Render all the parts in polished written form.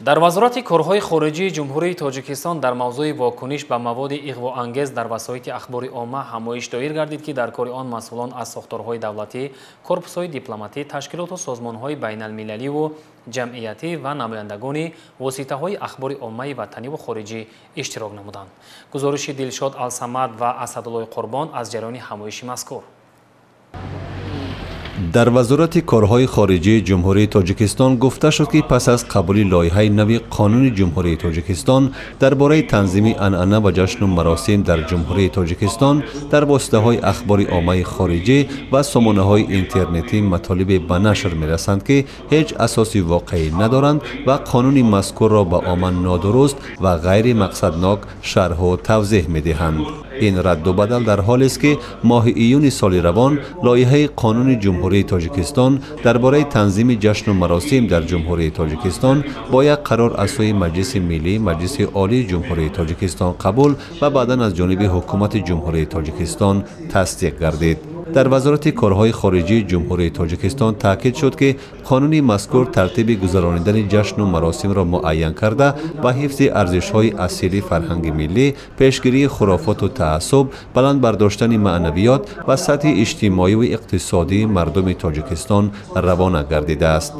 дар вазорати корҳои хориҷии ҷумҳурии Тоҷикистон дар мавзӯи вокуниш ба маводи иғвоангез дар васоити ахбори омма ҳамоиш доир гардид, ки дар кори он масъулон аз сохторҳои давлатӣ, корпусҳои дипломатӣ, ташкилоту созмонҳои байналмилаливу ҷамъиятӣ ва намояндагони воситаҳои ахбори оммаи ватаниву хориҷӣ иштирок намуданд. гузориши Дилшод Алсамад ва Асадуллои Қурбон аз ҷараёни ҳамоиши мазкур. дар вазорати корҳои хориҷии ҷумҳурии Тоҷикистон гуфта шуд, ки пас аз қабули лоиҳаи нави қонуни ҷумҳурии Тоҷикистон дар бораи танзими анъана ва ҷашну маросим дар ҷумҳурии Тоҷикистон дар воситаҳои ахбори оммаи хориҷӣ ва сомонаҳои интернетӣ матолибе ба нашр мерасанд, ки ҳеҷ асоси воқеӣ надоранд ва қонуни мазкурро ба омма нодуруст ва ғайри мақсаднок шарҳу тавзеҳ медиҳанд. ин раддубадал дар ҳолест, ки моҳи июни соли равон лоиҳаи қонуни ҷумҳурии Тоҷикистон дар бораи танзими ҷашну маросим дар ҷумҳурии Тоҷикистон бо як қарор аз сӯи Маҷлиси Миллӣ, Маҷлиси Олии Ҷумҳурии Тоҷикистон қабул ва баъдан аз ҷониби ҳукумати Ҷумҳурии Тоҷикистон тасдиқ гардид. дар вазорати корҳои хориҷии ҷумҳурии Тоҷикистон таъкид шуд, ки қонуни мазкур тартиби гузаронидани ҷашну маросимро муайян карда ба ҳифзи арзишҳои асилии фарҳанги миллӣ, пешгирии хурофоту таассуб, баландбардоштани маънавиёт ва сатҳи иҷтимоиву иқтисодии мардуми Тоҷикистон равона гардидааст.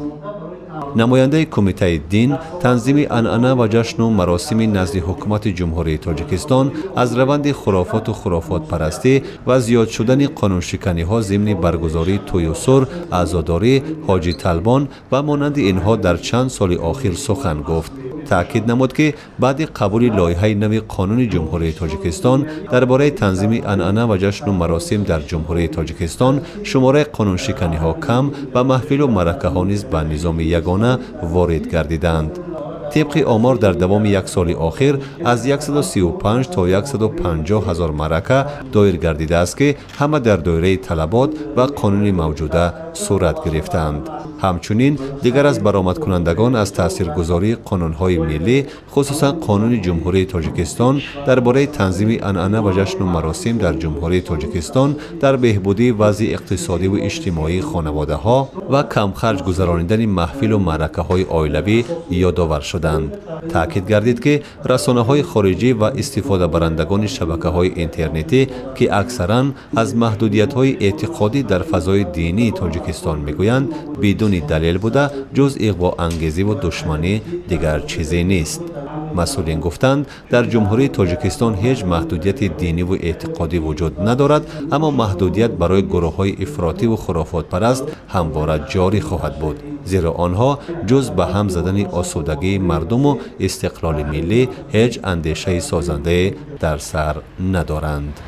намояндаи кумитаи дин, танзими анъана ва ҷашну маросими назди ҳукумати ҷумҳурии Тоҷикистон аз раванди хурофоту хурофотпарастӣ ва зиёд шудани қонуншиканиҳо зимни баргузории тӯю сур, азодорӣ, ҳоҷӣ талбон ва монанди инҳо дар чанд соли охир сухан гуфт. таъкид намуд, ки баъди қабули лоиҳаи нави қонуни ҷумҳурии Тоҷикистон дар бораи танзими анъана ва ҷашну маросим дар ҷумҳурии Тоҷикистон шумораи қонуншиканиҳо кам ва маҳфилу маъракаҳо низ ба низоми ягона ворид гардиданд. طبق آمار در دوام یک سال آخر از 135 تا 150 هزار معرکه دایر گردیده است که همه در دایره طلبات و قانون موجوده صورت گرفتند. همچنین دیگر از برآمد کنندگان از تاثیرگذاری قانون‌های ملی، خصوصا قانون جمهوری تاجیکستان درباره تنظیم انعنه و جشن و مراسم در جمهوری تاجیکستان در بهبودی وضع اقتصادی و اجتماعی خانواده‌ها و کم خرج گذراندن محفل و معرکه‌های عائلوی یادآور شدند. تاکید گردید که رسانه‌های خارجی و استفاده برندگان شبکه‌های اینترنتی که اکثراً از محدودیت‌های اعتقادی در فضای دینی تاجیکستان میگویند بدون دلیل بوده جز اغوا انگیزی و دشمنی دیگر چیزی نیست. مسئولین گفتند در جمهوری تاجیکستان هیچ محدودیت دینی و اعتقادی وجود ندارد، اما محدودیت برای گروه‌های افراطی و خرافات پرست همواره جاری خواهد بود، زیرا آنها جز به هم زدن آسودگی مردم و استقلال ملی هیچ اندیشه سازنده در سر ندارند.